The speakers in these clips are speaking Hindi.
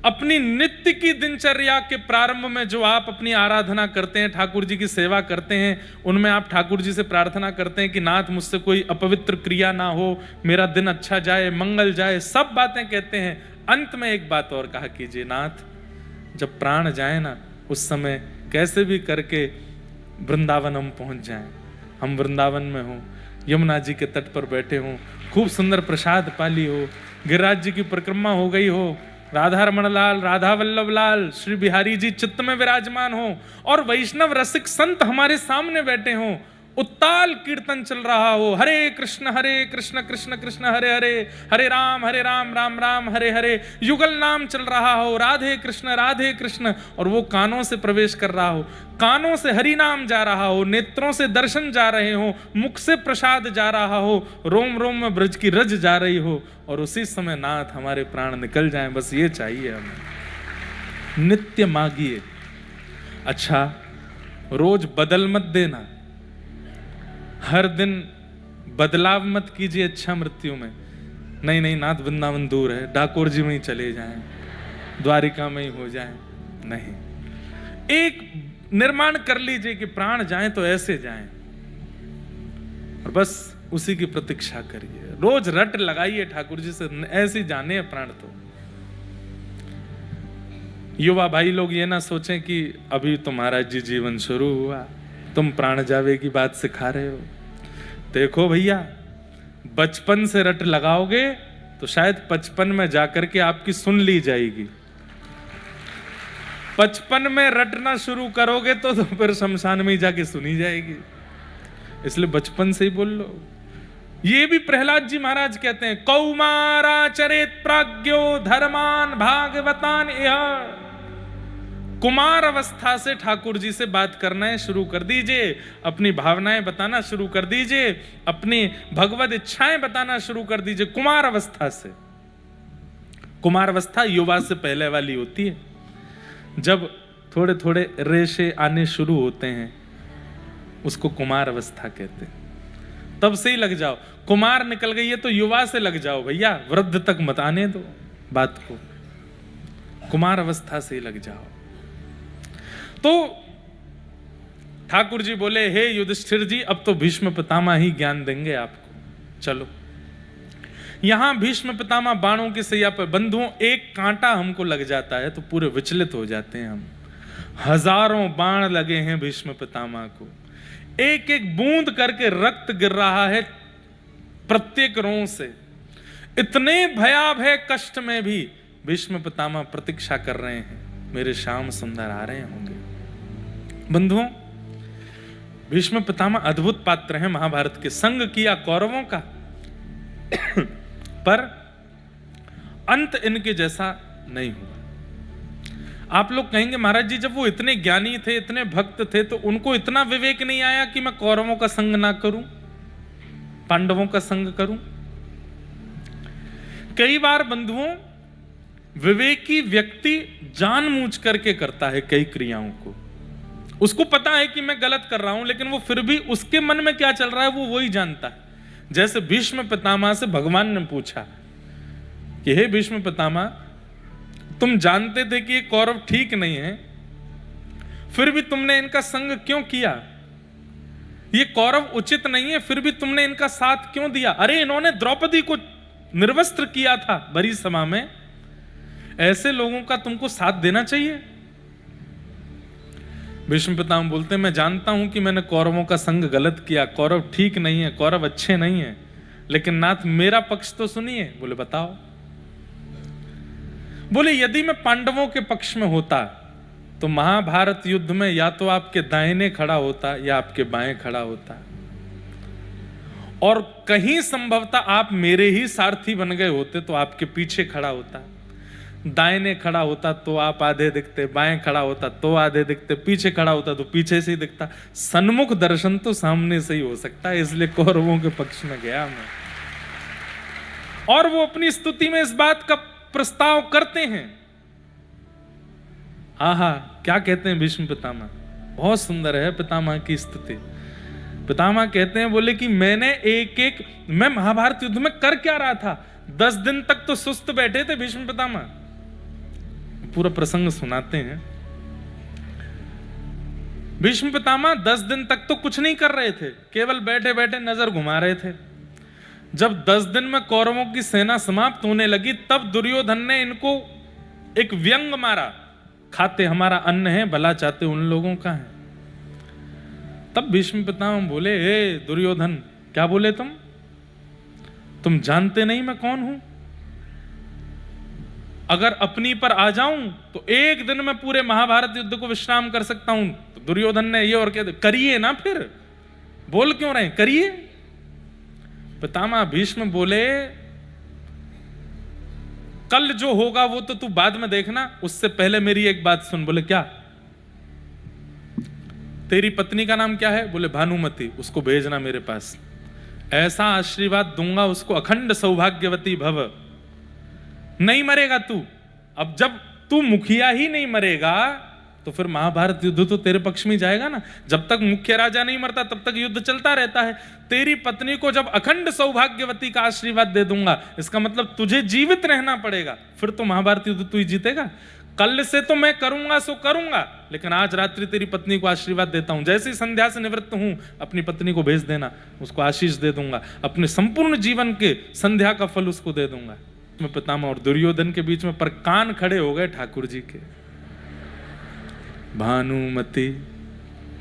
अपनी नित्य की दिनचर्या के प्रारंभ में जो आप अपनी आराधना करते हैं, ठाकुर जी की सेवा करते हैं, उनमें आप ठाकुर जी से प्रार्थना करते हैं कि नाथ मुझसे कोई अपवित्र क्रिया ना हो, मेरा दिन अच्छा जाए, मंगल जाए, सब बातें कहते हैं। अंत में एक बात और कहा कीजिए, नाथ जब प्राण जाए ना, उस समय कैसे भी करके वृंदावन हम पहुंच जाएं। हम वृंदावन में हों, यमुना जी के तट पर बैठे हों, खूब सुंदर प्रसाद पाली हो, गिरिराज जी की परिक्रमा हो गई हो, राधा रमण लाल, राधा वल्लभ लाल, श्री बिहारी जी चित्त में विराजमान हो, और वैष्णव रसिक संत हमारे सामने बैठे हों, उत्ताल कीर्तन चल रहा हो, हरे कृष्ण कृष्ण कृष्ण हरे हरे, हरे राम राम राम हरे हरे, युगल नाम चल रहा हो, राधे कृष्ण, और वो कानों से प्रवेश कर रहा हो, कानों से हरि नाम जा रहा हो, नेत्रों से दर्शन जा रहे हो, मुख से प्रसाद जा रहा हो, रोम रोम में ब्रज की रज जा रही हो, और उसी समय नाथ हमारे प्राण निकल जाएं। बस ये चाहिए हमें। नित्य मांगिए। अच्छा, रोज बदल मत देना, हर दिन बदलाव मत कीजिए अच्छा मृत्यु में। नहीं नाथ वृंदावन दूर है, डाकोर जी में ही चले जाएं, द्वारिका में ही हो जाएं। नहीं, एक निर्माण कर लीजिए कि प्राण जाएं तो ऐसे जाएं, और बस उसी की प्रतीक्षा करिए। रोज रट लगाइए ठाकुर जी से, ऐसे जाने हैं प्राण। तो युवा भाई लोग ये ना सोचें कि अभी तो महाराज जी जीवन शुरू हुआ, तुम प्राण जावे की बात सिखा रहे हो। देखो भैया, बचपन से रट लगाओगे तो शायद 55 में जाकर के आपकी सुन ली जाएगी। 55 में रटना शुरू करोगे तो फिर शमशान में ही जाके सुनी जाएगी। इसलिए बचपन से ही बोल लो। ये भी प्रहलाद जी महाराज कहते हैं, कौमाराचरेत प्राज्ञो धर्मान भागवतान इह। कुमार अवस्था से ठाकुर जी से बात करना शुरू कर दीजिए, अपनी भावनाएं बताना शुरू कर दीजिए, अपनी भगवत इच्छाएं बताना शुरू कर दीजिए कुमार अवस्था से। कुमार अवस्था युवा से पहले वाली होती है, जब थोड़े थोड़े रेशे आने शुरू होते हैं, उसको कुमार अवस्था कहते हैं। तब से ही लग जाओ। कुमार निकल गई है तो युवा से लग जाओ भैया, वृद्ध तक मत आने दो बात को, कुमार अवस्था से ही लग जाओ। तो ठाकुर जी बोले, हे युधिष्ठिर जी, अब तो भीष्म पितामह ही ज्ञान देंगे आपको। चलो, यहां भीष्म पितामह बाणों की सैया पर। बंधुओं, एक कांटा हमको लग जाता है तो पूरे विचलित हो जाते हैं हम। हजारों बाण लगे हैं भीष्म पितामह को, एक एक बूंद करके रक्त गिर रहा है प्रत्येक रों से। इतने भयावह कष्ट में भी भीष्म पितामह प्रतीक्षा कर रहे हैं, मेरे श्याम सुंदर आ रहे होंगे। बंधुओं, भीष्म पितामह अद्भुत पात्र हैं महाभारत के। संग किया कौरवों का पर अंत इनके जैसा नहीं हुआ। आप लोग कहेंगे, महाराज जी जब वो इतने ज्ञानी थे, इतने भक्त थे, तो उनको इतना विवेक नहीं आया कि मैं कौरवों का संग ना करूं, पांडवों का संग करूं? कई बार बंधुओं, विवेकी व्यक्ति जानबूझ करके करता है कई क्रियाओं को। उसको पता है कि मैं गलत कर रहा हूं, लेकिन वो फिर भी उसके मन में क्या चल रहा है वो वही जानता है। जैसे भीष्म पितामह से भगवान ने पूछा कि हे भीष्म पितामह, तुम जानते थे कि ये कौरव ठीक नहीं है, फिर भी तुमने इनका संग क्यों किया? ये कौरव उचित नहीं है, फिर भी तुमने इनका साथ क्यों दिया? अरे इन्होंने द्रौपदी को निर्वस्त्र किया था भरी सभा में, ऐसे लोगों का तुमको साथ देना चाहिए? भीष्म पितामह बोलते हैं, मैं जानता हूं कि मैंने कौरवों का संग गलत किया, कौरव ठीक नहीं है, कौरव अच्छे नहीं है, लेकिन नाथ मेरा पक्ष तो सुनिए। बोले बताओ। बोले यदि मैं पांडवों के पक्ष में होता तो महाभारत युद्ध में या तो आपके दाहिने खड़ा होता या आपके बाएं खड़ा होता, और कहीं संभवतः आप मेरे ही सारथी बन गए होते तो आपके पीछे खड़ा होता। दाहिने खड़ा होता तो आप आधे दिखते, बाएं खड़ा होता तो आधे दिखते, पीछे खड़ा होता तो पीछे से ही दिखता। सन्मुख दर्शन तो सामने से ही हो सकता है, इसलिए कौरवों के पक्ष में गया मैं। और वो अपनी स्तुति में इस बात का प्रस्ताव करते हैं। हाँ, क्या कहते हैं भीष्म पितामह? बहुत सुंदर है पितामह की स्तुति। पितामह कहते हैं, बोले कि मैं महाभारत युद्ध में कर क्या रहा था? 10 दिन तक तो सुस्त बैठे थे भीष्म पितामह। पूरा प्रसंग सुनाते हैं। भीष्म पितामह 10 दिन तक तो कुछ नहीं कर रहे थे, केवल बैठे बैठे नजर घुमा रहे थे। जब 10 दिन में कौरवों की सेना समाप्त होने लगी, तब दुर्योधन ने इनको एक व्यंग मारा, खाते हमारा अन्न है, भला चाहते उन लोगों का है। तब भीष्म पितामह बोले, हे दुर्योधन, क्या बोले तुम जानते नहीं मैं कौन हूं? अगर अपनी पर आ जाऊं तो एक दिन में पूरे महाभारत युद्ध को विश्राम कर सकता हूं। तो दुर्योधन ने ये और कह, करिए ना, फिर बोल क्यों रहे, करिए। पितामह भीष्म बोले, कल जो होगा वो तो तू बाद में देखना, उससे पहले मेरी एक बात सुन। बोले क्या? तेरी पत्नी का नाम क्या है? बोले भानुमति, उसको भेजना मेरे पास, ऐसा आशीर्वाद दूंगा उसको, अखंड सौभाग्यवती भव। नहीं मरेगा तू। अब जब तू मुखिया ही नहीं मरेगा तो फिर महाभारत युद्ध तो तेरे पक्ष में जाएगा ना। जब तक मुख्य राजा नहीं मरता तब तक युद्ध चलता रहता है। तेरी पत्नी को जब अखंड सौभाग्यवती का आशीर्वाद दे दूंगा, इसका मतलब तुझे जीवित रहना पड़ेगा, फिर तो महाभारत युद्ध तू ही जीतेगा। कल से तो मैं करूंगा सो करूंगा, लेकिन आज रात्रि तेरी पत्नी को आशीर्वाद देता हूं। जैसे ही संध्या से निवृत्त हूं, अपनी पत्नी को भेज देना, उसको आशीष दे दूंगा, अपने संपूर्ण जीवन के संध्या का फल उसको दे दूंगा। मैं पितामह और दुर्योधन के बीच में पर कान खड़े हो गए ठाकुर जी के। भानुमति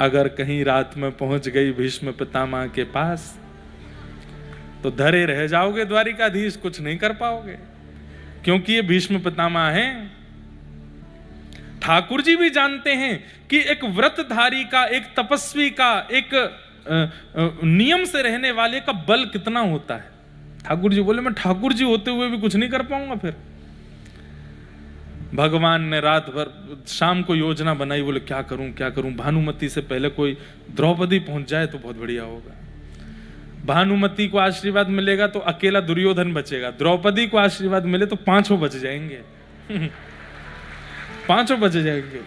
अगर कहीं रात में पहुंच गई भीष्म पितामह के पास तो धरे रह जाओगे द्वारिकाधीश, कुछ नहीं कर पाओगे, क्योंकि ये भीष्म पितामह हैं। ठाकुर जी भी जानते हैं कि एक व्रतधारी का, एक तपस्वी का, एक नियम से रहने वाले का बल कितना होता है। ठाकुर जी बोले, मैं ठाकुर जी होते हुए भी कुछ नहीं कर पाऊंगा। फिर भगवान ने रात भर, शाम को योजना बनाई, बोले क्या करूं क्या करूं, भानुमति से पहले कोई द्रौपदी पहुंच जाए तो बहुत बढ़िया होगा। भानुमति को आशीर्वाद मिलेगा तो अकेला दुर्योधन बचेगा, द्रौपदी को आशीर्वाद मिले तो पांचों बच जाएंगे। पांचों बच जाएंगे।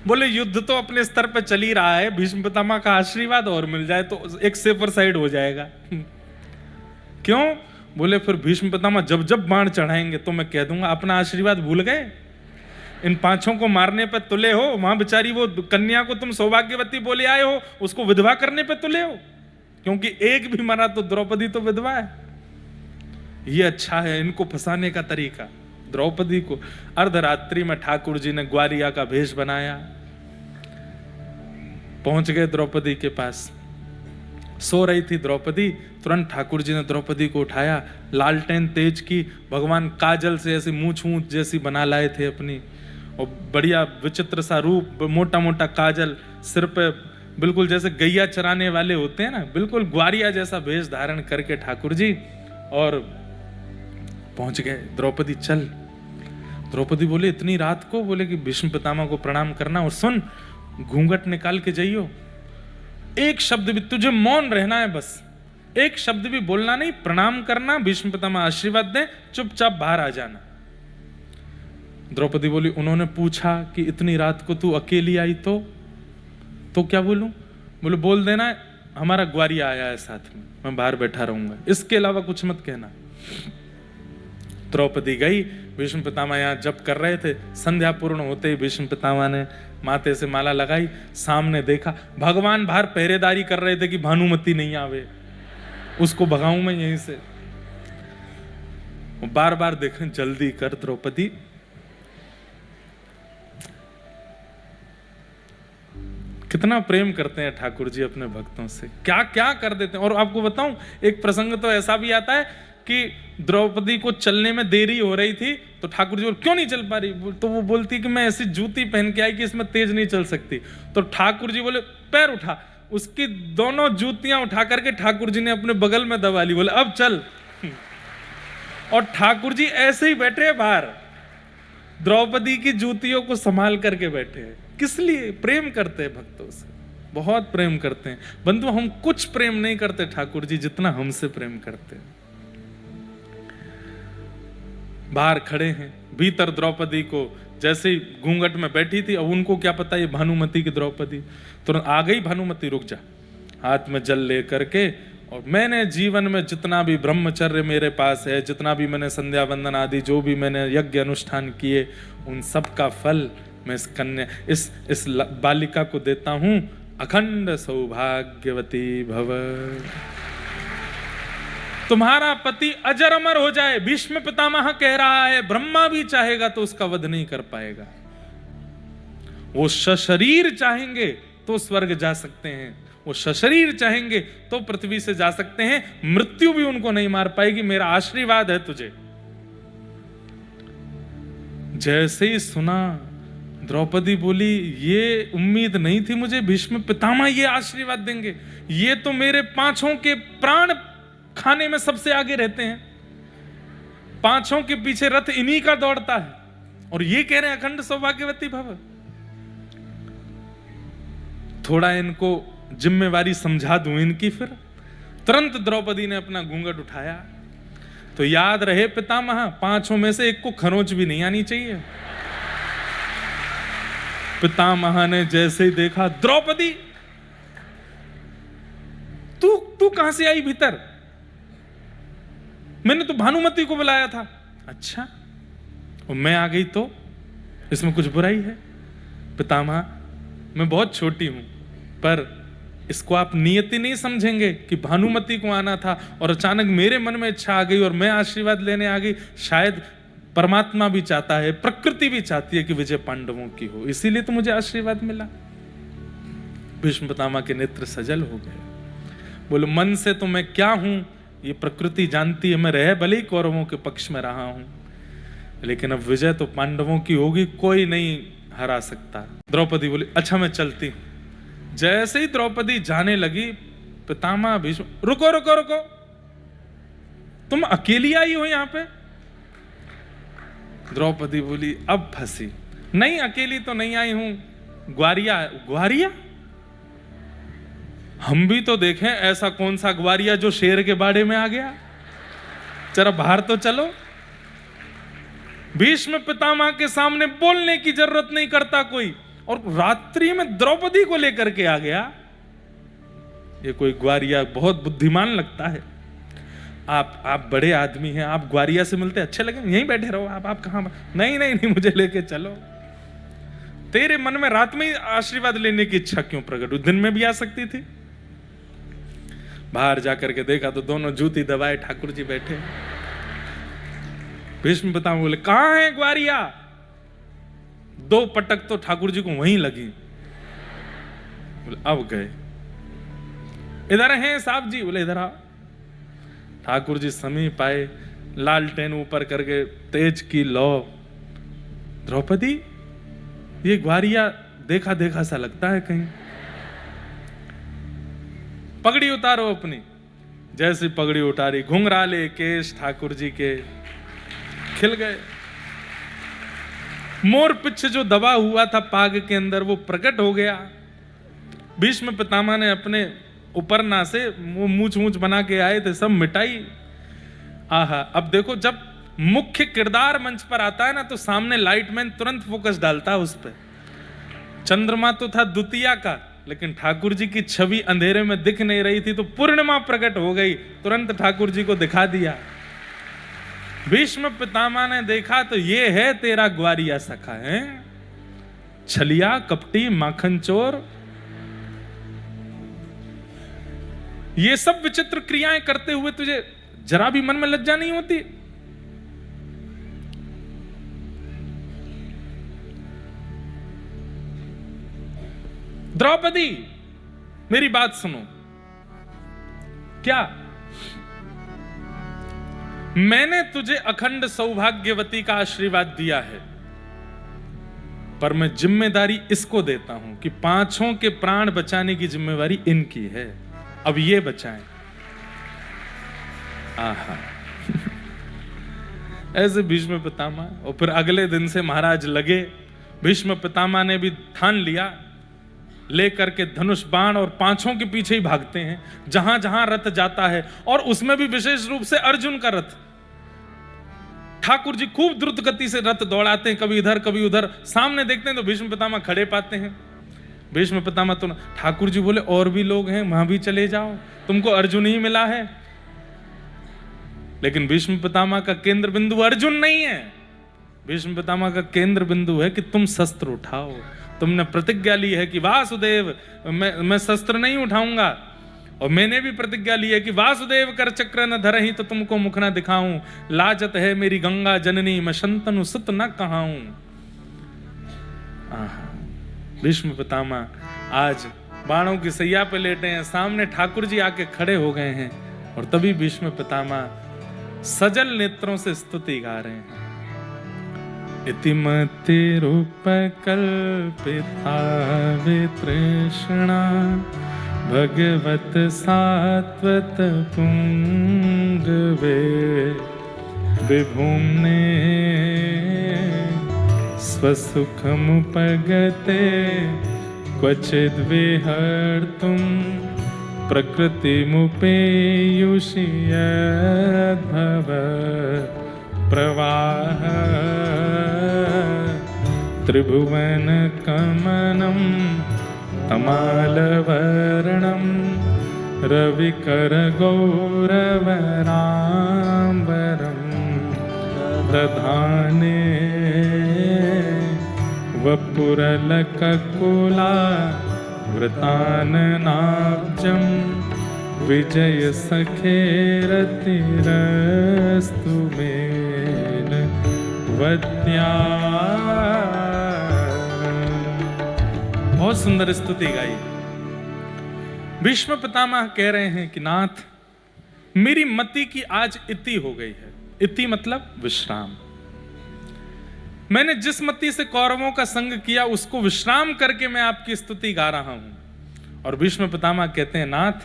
बोले युद्ध तो अपने स्तर पे चल ही रहा है, भीष्म पितामह का आशीर्वाद और मिल जाए तो एक सेफर साइड हो जाएगा। क्यों? बोले फिर भीष्म पितामह जब जब बाण चढ़ाएंगे तो मैं कह दूंगा अपना आशीर्वाद भूल गए, इन पांचों को मारने पे तुले हो, वहां बेचारी वो कन्या को तुम सौभाग्यवती बोले आए हो, उसको विधवा करने पे तुले हो, क्योंकि एक भी मरा तो द्रौपदी तो विधवा है। ये अच्छा है इनको फंसाने का तरीका। द्रौपदी को अर्धरात्रि में ठाकुर जी ने ग्वालिया का भेष बनाया, पहुंच गए द्रौपदी के पास। सो रही थी द्रौपदी, तुरंत ठाकुर जी ने द्रौपदी को उठाया, लालटेन तेज की, भगवान काजल से ऐसी मूंछ मूंछ जैसी बना लाए थे अपनी, और बढ़िया विचित्र सा रूप, मोटा मोटा काजल सिर पे, बिल्कुल जैसे गैया चराने वाले होते हैं ना, बिल्कुल ग्वारिया जैसा भेष धारण करके ठाकुर जी, और पहुंच गए। द्रौपदी चल। द्रौपदी बोले इतनी रात को? बोले कि भीष्म पितामह को प्रणाम करना, और सुन घूंघट निकाल के जाइयो, एक शब्द भी, तुझे मौन रहना है, बस एक शब्द भी बोलना नहीं, प्रणाम करना, भीष्म पितामह आशीर्वाद दें, चुपचाप बाहर आ जाना। द्रौपदी बोली, उन्होंने पूछा कि इतनी रात को तू अकेली आई तो क्या बोलूं? बोले बोल देना हमारा ग्वारिया आया है साथ में, मैं बाहर बैठा रहूंगा, इसके अलावा कुछ मत कहना। द्रौपदी गई, भीष्म पितामह यहाँ जप कर रहे थे। संध्या पूर्ण होते ही भीष्म पितामह ने माथे से माला लगाई, सामने देखा भगवान बाहर पहरेदारी कर रहे थे कि भानुमति नहीं आवे, उसको भगाऊं मैं यहीं से। बार बार देखें, जल्दी कर द्रौपदी। कितना प्रेम करते हैं ठाकुर जी अपने भक्तों से, क्या क्या कर देते हैं। और आपको बताऊं, एक प्रसंग तो ऐसा भी आता है कि द्रौपदी को चलने में देरी हो रही थी, तो ठाकुर जी क्यों नहीं चल पा रही, तो वो बोलती कि मैं ऐसी जूती पहन के आई कि इसमें तेज नहीं चल सकती। तो ठाकुर जी बोले पैर उठा, उसकी दोनों जूतियां उठा करके ठाकुर जी ने अपने बगल में दबा ली, बोले अब चल। और ठाकुर जी ऐसे ही बैठे हैं बाहर, द्रौपदी की जूतियों को संभाल करके बैठे हैं। किस लिए? प्रेम करते हैं भक्तों से, बहुत प्रेम करते हैं। बंधु हम कुछ प्रेम नहीं करते ठाकुर जी जितना हमसे प्रेम करते हैं। बाहर खड़े हैं, भीतर द्रौपदी को जैसे ही घूंघट में बैठी थी, अब उनको क्या पता ये भानुमति की द्रौपदी, तुरंत आ गई भानुमति, रुक जा, हाथ में जल ले करके और मैंने जीवन में जितना भी ब्रह्मचर्य मेरे पास है, जितना भी मैंने संध्या वंदन आदि जो भी मैंने यज्ञ अनुष्ठान किए, उन सब का फल मैं इस कन्या इस बालिका को देता हूं। अखंड सौभाग्यवती भव। तुम्हारा पति अजर अमर हो जाए। भीष्म पितामह कह रहा है, ब्रह्मा भी चाहेगा तो उसका वध नहीं कर पाएगा। वो सशरीर चाहेंगे तो स्वर्ग जा सकते हैं, वो सशरीर चाहेंगे तो पृथ्वी से जा सकते हैं, मृत्यु भी उनको नहीं मार पाएगी। मेरा आशीर्वाद है तुझे। जैसे ही सुना, द्रौपदी बोली, ये उम्मीद नहीं थी मुझे, भीष्म पितामह ये आशीर्वाद देंगे। ये तो मेरे पांचों के प्राण खाने में सबसे आगे रहते हैं, पांचों के पीछे रथ इन्हीं का दौड़ता है, और ये कह रहे हैं अखंड सौभाग्यवती भव। थोड़ा इनको जिम्मेवारी समझा दूं इनकी। फिर तुरंत द्रौपदी ने अपना घूंघट उठाया। तो याद रहे पितामह, पांचों में से एक को खरोंच भी नहीं आनी चाहिए। पितामह ने जैसे ही देखा, द्रौपदी तू कहां से आई भीतर? मैंने तो भानुमति को बुलाया था। अच्छा, और मैं आ गई तो इसमें कुछ बुराई है? पितामह, मैं बहुत छोटी हूं, पर इसको आप नियति नहीं समझेंगे कि भानुमति को आना था और अचानक मेरे मन में इच्छा आ गई और मैं आशीर्वाद लेने आ गई। शायद परमात्मा भी चाहता है, प्रकृति भी चाहती है कि विजय पांडवों की हो, इसीलिए तो मुझे आशीर्वाद मिला। भीष्म पितामह के नेत्र सजल हो गए। बोले, मन से तो मैं क्या हूं ये प्रकृति जानती है। मैं रह भले ही कौरवों के पक्ष में रहा हूं, लेकिन अब विजय तो पांडवों की होगी, कोई नहीं हरा सकता। द्रौपदी बोली, अच्छा मैं चलती हूं। जैसे ही द्रौपदी जाने लगी, पितामह भीष्म, रुको रुको रुको, तुम अकेली आई हो यहां पे? द्रौपदी बोली, अब फंसी। नहीं, अकेली तो नहीं आई हूं, ग्वारिया। ग्वारिया? हम भी तो देखें, ऐसा कौन सा ग्वारिया जो शेर के बाड़े में आ गया? जरा बाहर तो चलो। भीष्म पितामह के सामने बोलने की जरूरत नहीं करता कोई, और रात्रि में द्रौपदी को लेकर के आ गया। ये कोई ग्वारिया बहुत बुद्धिमान लगता है। आप बड़े आदमी हैं, आप ग्वारिया से मिलते अच्छे लगे, यहीं बैठे रहो। आप कहां? नहीं नहीं नहीं, मुझे लेके चलो। तेरे मन में रात में ही आशीर्वाद लेने की इच्छा क्यों प्रकट हुई? दिन में भी आ सकती थी। बाहर जाकर के देखा तो दोनों जूती दबाए ठाकुर जी बैठे। भीष्म पितामह बोले, कहां है ग्वारिया? दो पटक तो ठाकुर जी को वहीं लगी। बोले, अब गए। इधर हैं साहब जी? बोले, इधर आ। ठाकुर जी समीप आए, लालटेन ऊपर करके तेज की लो। द्रौपदी, ये ग्वारिया देखा देखा सा लगता है कहीं। पगड़ी उतारो अपनी। जैसी पगड़ी उतारी, घुंघराले केश ठाकुर जी के खिल गए। मोर पिछ जो दबा हुआ था पाग के अंदर, वो प्रकट हो गया। भीष्म पितामह ने अपने उपरना से वो मूछ मूछ बना के आए थे, सब मिटाई। आहा, अब देखो, जब मुख्य किरदार मंच पर आता है ना, तो सामने लाइटमैन तुरंत फोकस डालता है उस पर। चंद्रमा तो था द्वितीया का, लेकिन ठाकुर जी की छवि अंधेरे में दिख नहीं रही थी, तो पूर्णिमा प्रकट हो गई, तुरंत ठाकुर जी को दिखा दिया। भीष्म पितामह ने देखा तो ये है तेरा ग्वारिया सखा है, छलिया, कपटी, माखन चोर। ये सब विचित्र क्रियाएं करते हुए तुझे जरा भी मन में लज्जा नहीं होती? द्रौपदी, मेरी बात सुनो। क्या मैंने तुझे अखंड सौभाग्यवती का आशीर्वाद दिया है, पर मैं जिम्मेदारी इसको देता हूं कि पांचों के प्राण बचाने की जिम्मेवारी इनकी है। अब ये बचाएं। आहा ऐसे भीष्म पितामह। और फिर अगले दिन से महाराज लगे। भीष्म पितामह ने भी ठान लिया, लेकर के धनुष बाण और पांचों के पीछे ही भागते हैं जहां जहां रथ जाता है। और उसमें भी विशेष रूप से अर्जुन का रथ। ठाकुर जी खूब द्रुत गति से रथ दौड़ाते हैं, कभी इधर कभी उधर। सामने देखते हैं तो भीष्म पितामह खड़े पाते हैं। भीष्म पितामह तो ठाकुर जी बोले और भी लोग हैं, वहां भी चले जाओ, तुमको अर्जुन ही मिला है। लेकिन भीष्म पितामह का केंद्र बिंदु अर्जुन नहीं है। भीष्म पितामह का केंद्र बिंदु है कि तुम शस्त्र उठाओ। तुमने प्रतिज्ञा ली है कि वासुदेव मैं शस्त्र नहीं उठाऊंगा, और मैंने भी प्रतिज्ञा ली है कि वासुदेव कर चक्र न धरहि तो तुमको मुख न दिखाऊं। लाजत है मेरी गंगा जननी, मैं शंतनु सुत न कहाऊं। भीष्म पितामह आज बाणों की सैया पे लेटे हैं, सामने ठाकुर जी आके खड़े हो गए हैं, और तभी भीष्म पितामह सजल नेत्रों से स्तुति गा रहे हैं। इतिमति रूप कल्पिता वितृष्णा, भगवत सात्वत पुंगवे, विभुम्ने स्वसुखमुपगते, क्वचिद् विहर्तुं प्रकृतिमुपेयुषि यद्भव प्रवाह, त्रिभुवन कमनं तमालवर्णं, रविकर गौरवराम्बरं, दधाने वपुरलककुला वृताननाब्जं, विजय सखेरतिरस्तु मेन वद्या। बहुत सुंदर स्तुति गाई। भीष्म पितामह कह रहे हैं कि नाथ, मेरी मति की आज इति हो गई है। इति मतलब विश्राम। मैंने जिस मति से कौरवों का संग किया उसको विश्राम करके मैं आपकी स्तुति गा रहा हूं। और भीष्म पितामह कहते हैं नाथ,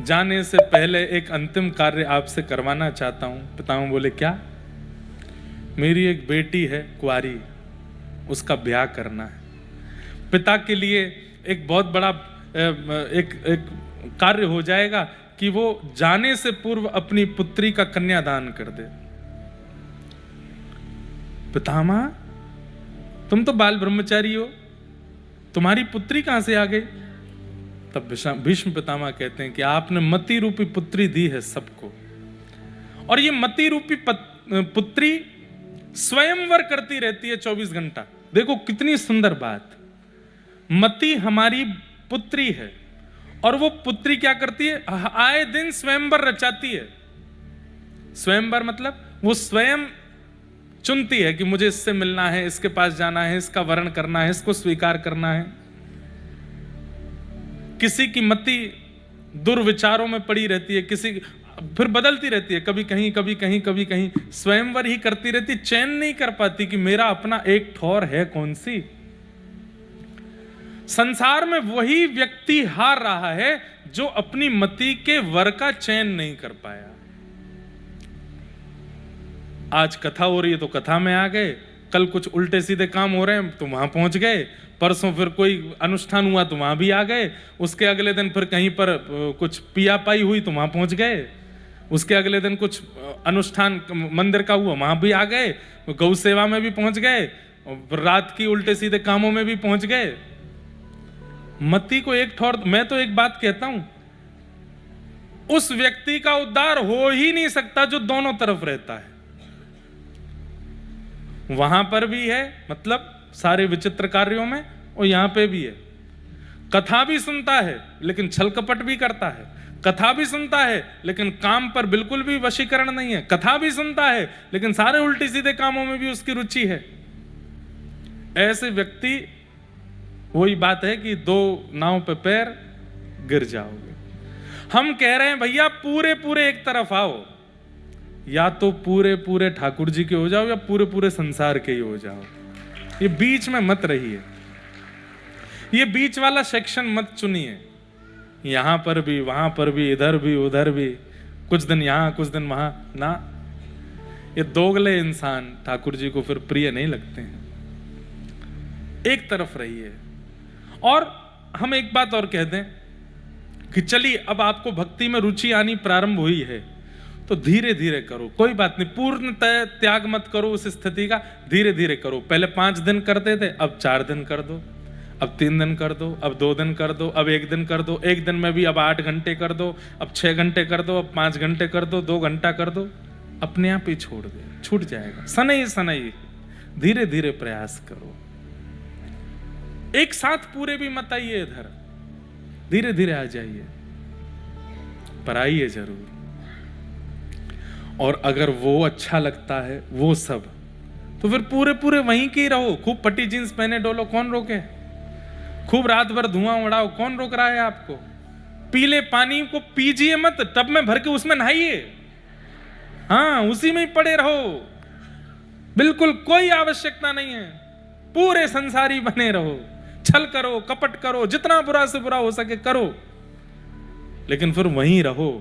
जाने से पहले एक अंतिम कार्य आपसे करवाना चाहता हूं। पितामह बोले क्या? मेरी एक बेटी है कुंवारी, उसका ब्याह करना है। पिता के लिए एक बहुत बड़ा एक कार्य हो जाएगा कि वो जाने से पूर्व अपनी पुत्री का कन्यादान कर दे। पितामह, तुम तो बाल ब्रह्मचारी हो, तुम्हारी पुत्री कहां से आ गई? तब भीष्म पितामह कहते हैं कि आपने मति रूपी पुत्री दी है सबको, और ये मति रूपी पुत्री स्वयंवर करती रहती है 24 घंटा। देखो कितनी सुंदर बात। मति हमारी पुत्री है, और वो पुत्री क्या करती है? आए दिन स्वयंवर रचाती है। स्वयंवर मतलब वो स्वयं चुनती है कि मुझे इससे मिलना है, इसके पास जाना है, इसका वर्ण करना है, इसको स्वीकार करना है। किसी की मति दुर्विचारों में पड़ी रहती है, किसी फिर बदलती रहती है, कभी कहीं कभी कहीं कभी कहीं, स्वयंवर ही करती रहती, चैन नहीं कर पाती कि मेरा अपना एक ठौर है कौन सी। संसार में वही व्यक्ति हार रहा है जो अपनी मति के वर का चयन नहीं कर पाया। आज कथा हो रही है तो कथा में आ गए, कल कुछ उल्टे सीधे काम हो रहे हैं तो वहां पहुंच गए, परसों फिर कोई अनुष्ठान हुआ तो वहां भी आ गए, उसके अगले दिन फिर कहीं पर कुछ पिया पाई हुई तो वहां पहुंच गए, उसके अगले दिन कुछ अनुष्ठान मंदिर का हुआ वहां भी आ गए, गौ सेवा में भी पहुंच गए, रात की उल्टे सीधे कामों में भी पहुंच गए। मति को एक ठौर। मैं तो एक बात कहता हूं, उस व्यक्ति का उद्धार हो ही नहीं सकता जो दोनों तरफ रहता है। वहां पर भी है, मतलब सारे विचित्र कार्यों में, और यहां पे भी है। कथा भी सुनता है लेकिन छल कपट भी करता है, कथा भी सुनता है लेकिन काम पर बिल्कुल भी वशीकरण नहीं है, कथा भी सुनता है लेकिन सारे उल्टे सीधे कामों में भी उसकी रुचि है। ऐसे व्यक्ति, वही बात है कि दो नाव पे पैर गिर जाओगे। हम कह रहे हैं भैया पूरे पूरे एक तरफ आओ, या तो पूरे पूरे ठाकुर जी के हो जाओ या पूरे पूरे संसार के ही हो जाओ। ये बीच में मत रहिए, ये बीच वाला सेक्शन मत चुनिए। यहां पर भी, वहां पर भी, इधर भी उधर भी, कुछ दिन यहां कुछ दिन वहां ना। ये दोगले इंसान ठाकुर जी को फिर प्रिय नहीं लगते हैं। एक तरफ रहिए। और हम एक बात और कह दें कि चलिए अब आपको भक्ति में रुचि आनी प्रारंभ हुई है तो धीरे धीरे करो, कोई बात नहीं। पूर्ण त्याग मत करो उस स्थिति का, धीरे धीरे करो। पहले 5 दिन करते थे, अब 4 दिन कर दो। अब 3 दिन कर दो, अब 2 दिन कर दो, अब 1 दिन कर दो, 1 दिन में भी अब 8 घंटे कर दो, अब 6 घंटे कर दो, अब 5 घंटे कर दो, 2 घंटा कर दो, अपने आप ही छोड़ दे, छूट जाएगा। सनई सनई धीरे धीरे प्रयास करो, एक साथ पूरे भी मत आइए इधर, धीरे धीरे आ जाइए, पर आइए जरूर। और अगर वो अच्छा लगता है वो सब, तो फिर पूरे पूरे वहीं के ही रहो। खूब पट्टी जींस पहने डोलो, कौन रोके? खूब रात भर धुआं उड़ाओ, कौन रोक रहा है आपको? पीले पानी को पीजिए मत, टब में भर के उसमें नहाइए, हाँ उसी में ही पड़े रहो, बिल्कुल कोई आवश्यकता नहीं है। पूरे संसारी बने रहो, छल करो, कपट करो, जितना बुरा से बुरा हो सके करो, लेकिन फिर वहीं रहो।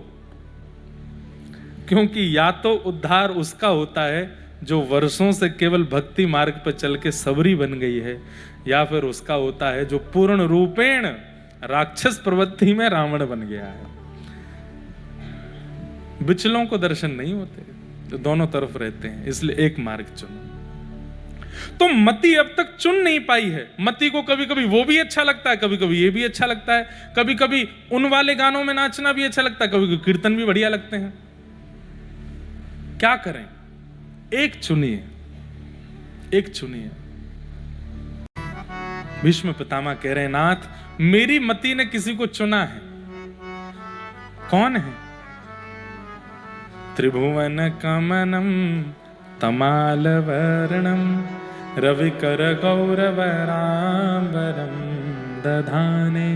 क्योंकि या तो उद्धार उसका होता है जो वर्षों से केवल भक्ति मार्ग पर चल के सबरी बन गई है, या फिर उसका होता है जो पूर्ण रूपेण राक्षस प्रवृत्ति में रावण बन गया है। बिचलों को दर्शन नहीं होते, तो दोनों तरफ रहते हैं, इसलिए एक मार्ग चुनो। तो मति अब तक चुन नहीं पाई है। मति को कभी कभी वो भी अच्छा लगता है, कभी कभी ये भी अच्छा लगता है, कभी कभी उन वाले गानों में नाचना भी अच्छा लगता है, कभी कभी कीर्तन भी बढ़िया लगते हैं। क्या करें? एक चुनिए, एक चुनिए। भीष्म पितामह कह रहे हैं, नाथ मेरी मति ने किसी को चुना है। कौन है? त्रिभुवन कमनम तमाल वर्णम रविकर गौरवरांबरम दधाने।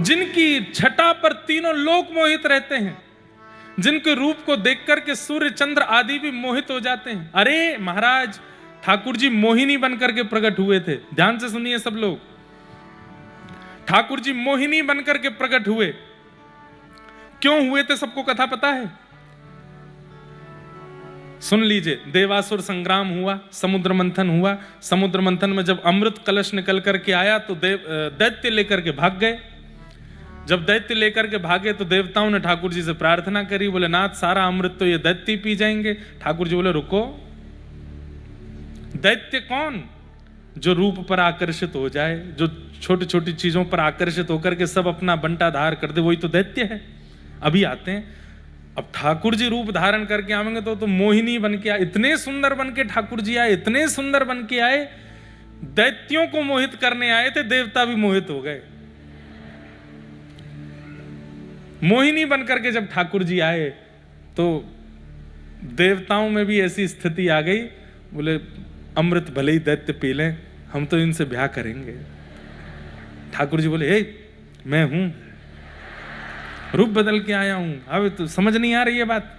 जिनकी छटा पर तीनों लोक मोहित रहते हैं, जिनके रूप को देख करके सूर्य चंद्र आदि भी मोहित हो जाते हैं। अरे महाराज, ठाकुर जी मोहिनी बनकर के प्रकट हुए थे। ध्यान से सुनिए सब लोग, ठाकुर जी मोहिनी बनकर के प्रकट हुए। क्यों हुए थे सबको कथा पता है? सुन लीजिए। देवासुर संग्राम हुआ, समुद्र मंथन हुआ। समुद्र मंथन में जब अमृत कलश निकल करके आया तो दैत्य लेकर के भाग गए। जब दैत्य लेकर के भागे तो देवताओं ने ठाकुर जी से प्रार्थना करी, बोले नाथ सारा अमृत तो ये दैत्य पी जाएंगे। ठाकुर जी बोले रुको, दैत्य कौन? जो रूप पर आकर्षित हो जाए, जो छोटी छोटी चीजों पर आकर्षित होकर के सब अपना बंटाधार कर दे, वही तो दैत्य है। अभी आते हैं। अब ठाकुर जी रूप धारण करके आएंगे तो मोहिनी बन के आए, इतने सुंदर बन के ठाकुर जी आए, इतने सुंदर बन के आए, दैत्यों को मोहित करने आए थे, देवता भी मोहित हो गए। मोहिनी बन करके जब ठाकुर जी आए तो देवताओं में भी ऐसी स्थिति आ गई, बोले अमृत भले ही दैत्य पी लें, हम तो इनसे ब्याह करेंगे। ठाकुर जी बोले हे मैं हूं, रूप बदल के आया हूं, अब तो समझ नहीं आ रही है बात।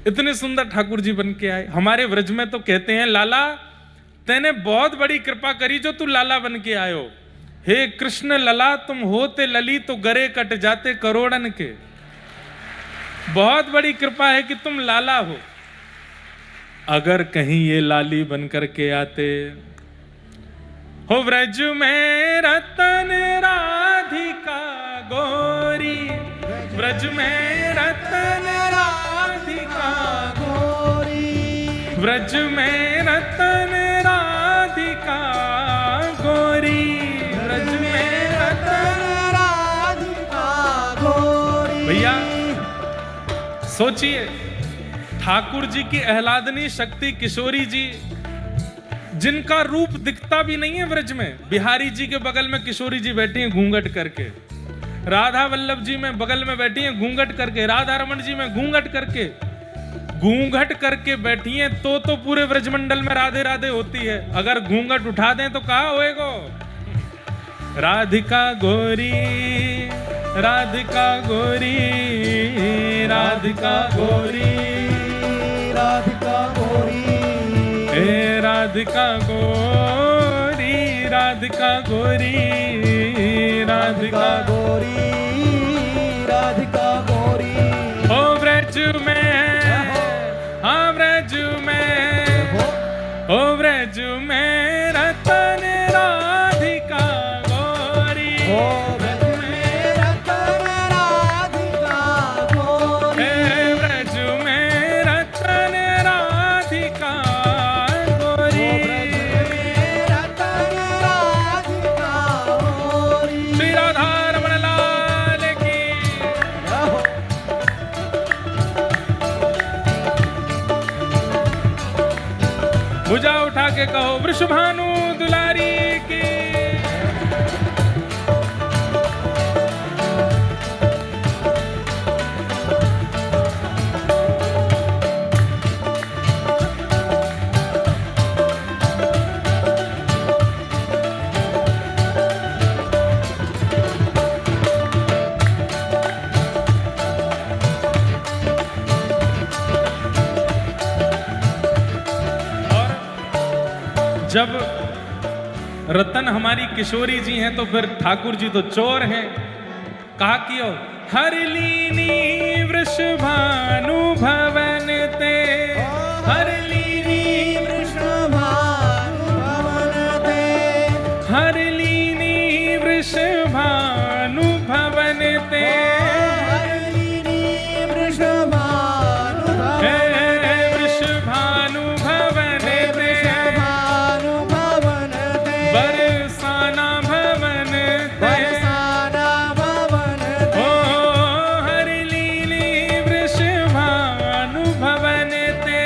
इतने सुंदर ठाकुर जी बन के आए। हमारे व्रज में तो कहते हैं लाला तैने बहुत बड़ी कृपा करी जो तू लाला बन के आयो। हे कृष्ण लला तुम होते लली तो गरे कट जाते करोड़न के। बहुत बड़ी कृपा है कि तुम लाला हो। अगर कहीं ये लाली बन करके आते, हो व्रज में रतन राधिका गोरी, व्रज में रतन राधिका गोरी, व्रज में रतन राधिका गोरी, व्रज में रतन राधिका गोरी। भैया सोचिए, ठाकुर जी की आह्लादनी शक्ति किशोरी जी, जिनका रूप दिखता भी नहीं है व्रज में। बिहारी जी के बगल में किशोरी जी बैठी हैं घूंघट करके, राधा वल्लभ जी में बगल में बैठी हैं घूंघट करके, राधा रमन जी में घूंघट करके बैठी हैं, तो पूरे व्रजमंडल में राधे राधे होती है। अगर घूंघट उठा दें तो कहाँ होएगा? राधिका गोरी, राधिका गोरी, राधिका गोरी, राधिका गोरी, हे राधिका गोरी, राधिका गोरी, राधिका गोरी, राधिका गोरी। ओ व्रज में, हाँ व्रज में, ओ व्रज में रतन राधिका गोरी, ओ व्रज में रतन राधिका गोरी, हे व्रज में रतन राधिका गोरी, भुजा उठा के कहो वृषभानु दुलारी की। जब रतन हमारी किशोरी जी हैं तो फिर ठाकुर जी तो चोर हैं। कहा कियो हर लीनी वृषभानु भवन ते, हर लीनी वृषभानु भवन ते, हर लीनी वृषभानु भवन ते, हर लीनी वृषभानु भवन ते, वृषभानु भवन ते, वृषभानु भवन ते, बरसाना भवन ते, बरसाना भवन ते, ओ हर लीली वृषभानु भवन ते,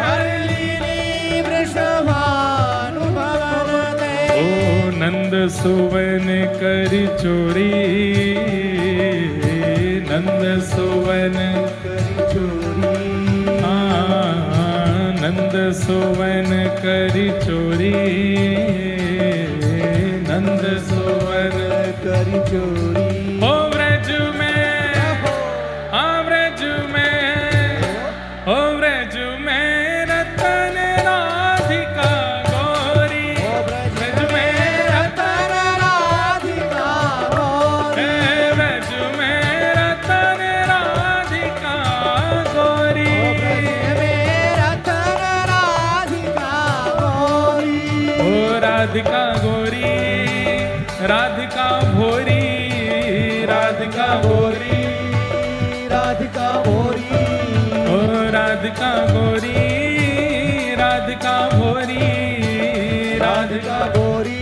हर लीनी वृषभानु भवन ते, ओ नंद सुवन कर चोरी, नंद सुवन करी चोरी, नंद सुवन करी चोरी, नंद सुवन करी चोरी, ओ व्रज में, हाँ व्रज में, ओ व्रज में रतन राधिका गौरी, ओ ब्रज व्रज में रतन राधिका गौरी, व्रज में रतन राधिका गौरी, ओ ब्रज में रतन राधिका गौरी, ओ राधिका गौरी, राधिका भोरी, राधिका भोरी, राधिका गौरी, ओ राधिका गौरी, राधिका भोरी, राधिका गौरी,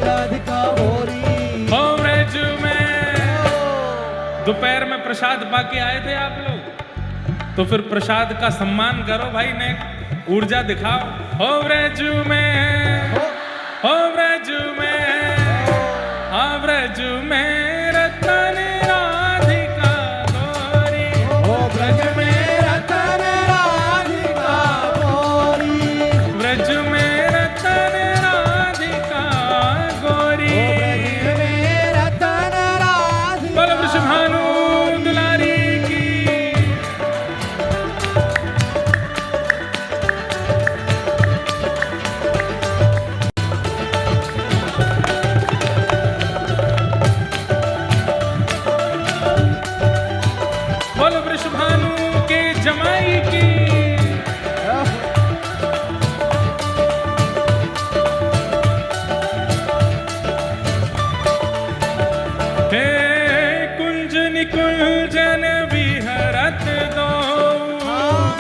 राधिका गौरी, ओ व्रज में। दोपहर में प्रसाद पाके आए थे आप लोग, तो फिर प्रसाद का सम्मान करो भाई, ने ऊर्जा दिखाओ। ओ व्रज में, ओ व्रज में, आ व्रज में रतन राधिका गौरी, ओ ब्रज में रतन राधिका गौरी, व्रज में रतन राधिका गौरी। ओ ब्रज में रतन राधिका बोलो वृषभानु दुलारी की। बोलो वृषभानु के जमाई की। हे कुंज निकुंजन विहरत दो,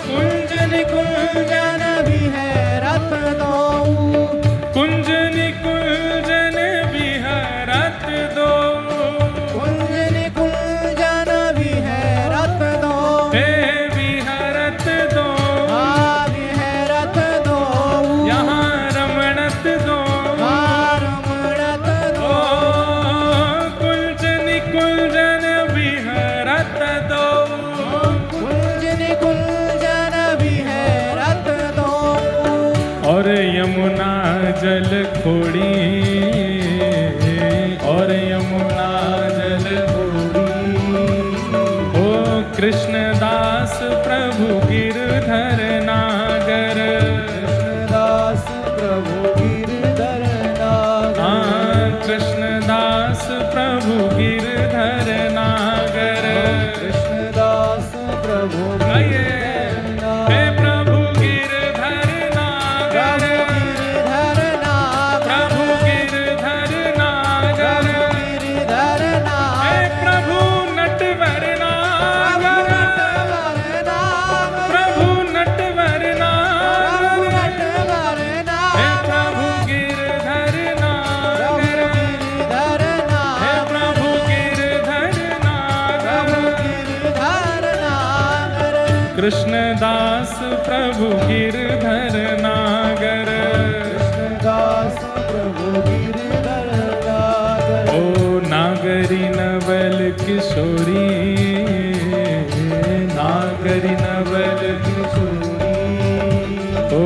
कुंज निकुंजन विहरत दो, कुंज निकुंजन विहरत दो, कुंज निकुंजन विहरत दो, हे विहरत दो, विहरत दो, यहाँ रमणत दो, रमणत दो, कुंज निकुंजन विहरत दो, कुंज निकुंजन विहरत दो, और यमुना जल खोड़ी, और यमुना जल खोड़ी, ओ कृष्णदास प्रभु गिरधर नागर, कृष्णदास प्रभु गिरधर नागर, कृष्णदास प्रभु गिरधर नागर, कृष्णदास प्रभु आइए, गिरधर हे नागर, प्रभु गिरधर नागर, प्रभु गिरधर नागर, प्रभु गिरधर नागर, गिरधर हे नागर, प्रभु नटवर नागर, प्रभु प्रभु नटवर नागर, प्रभु गिरधर नागर, कृष्णदास प्रभु गिरधर नागर। ओ नागरी नवल किशोरी, नागरी नवल किशोरी, ओ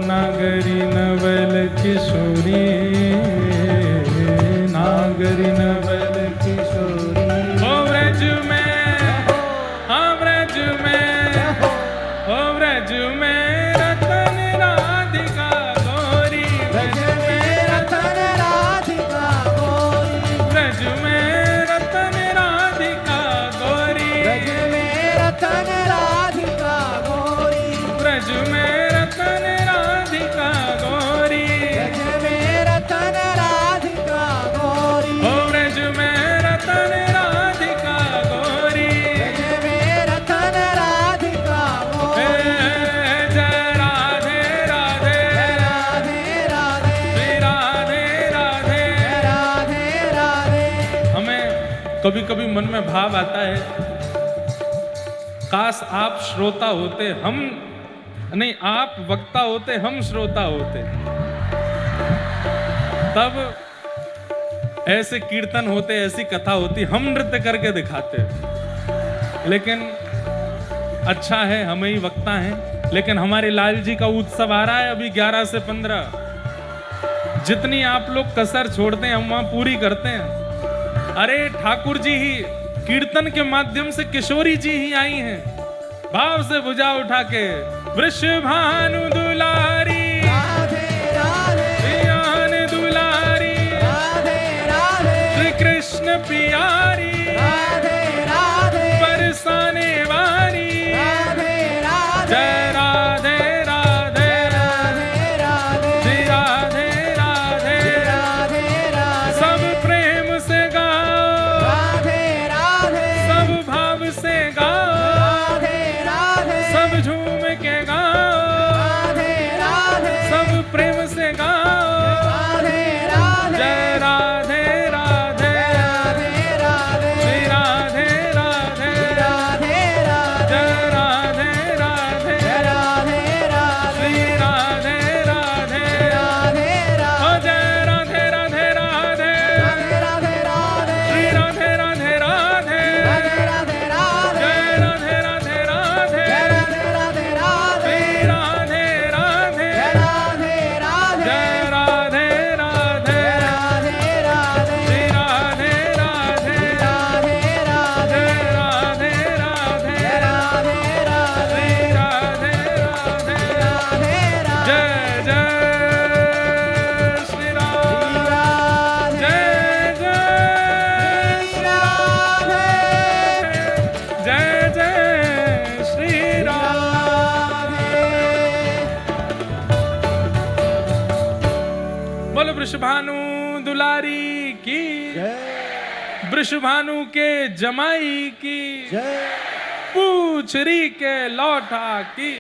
नागरी नवल किशोरी, नागरी नवल किशोरी। ओ व्रज में, हाँ व्रज में, ओ व्रज में रतन राधिका गौरी, ब्रज में रतन राधिका गौरी, व्रज में रतन राधिका गौरी, ब्रज में रतन राधिका गौरी, व्रज में रतन राधिका गौरी, ब्रज में रतन राधिका गौरी, ओ व्रज में रतन राधिका गौरी, ब्रज में रतन राधिका हे गौरी। जय राधे राधे, राधे राधे, श्री राधे राधे। राधे राधे। हमें कभी कभी मन में भाव आता है, काश आप श्रोता होते, हम नहीं, आप वक्ता होते, हम श्रोता होते, तब ऐसे कीर्तन होते, ऐसी कथा होती, हम नृत्य करके दिखाते। लेकिन अच्छा है हम ही वक्ता हैं, लेकिन हमारे लाल जी का उत्सव आ रहा है अभी 11 से 15। जितनी आप लोग कसर छोड़ते हैं हम वहां पूरी करते हैं। अरे ठाकुर जी ही कीर्तन के माध्यम से, किशोरी जी ही आई हैं, भाव से भुजा उठा के, वृषभानु दुलारी, राधे राधे, प्रियान दुलारी, राधे राधे, श्री कृष्ण प्यारी, राधे राधे, बरसाने वाली, राधे राधे, जय राधे राधे, राधे राधे, श्री राधे राधे, राधे राधे, सब प्रेम से गाओ, राधे राधे, सब भाव से गाओ, राधे राधे, सब झूम के गाओ, राधे राधे, सब प्रेम से गाओ, राधे राधे, जय राधे राधे, राधे राधे, श्री राधे राधे, राधे राधे, जय राधे राधे, राधे राधे, श्री राधे राधे, राधे ओ राधे, जय राधे राधे राधे, राधे राधे, श्री राधे राधे राधे, राधे राधे राधे, जय राधे राधे राधे, राधे राधे राधे, श्री राधे राधे, राधे राधे, जय राधे राधे, राधे राधे, श्री राधे राधे, राधे राधे, जय राधे राधे, राधे राधे, श्री राधे राधे, राधे राधे, जय जय श्री राम, राधे, जय जय राधे, जय जय श्री राम। बोलो वृषभानु दुलारी की, जय वृषभानु के जमाई की, जय, पूछरी के लौटा की।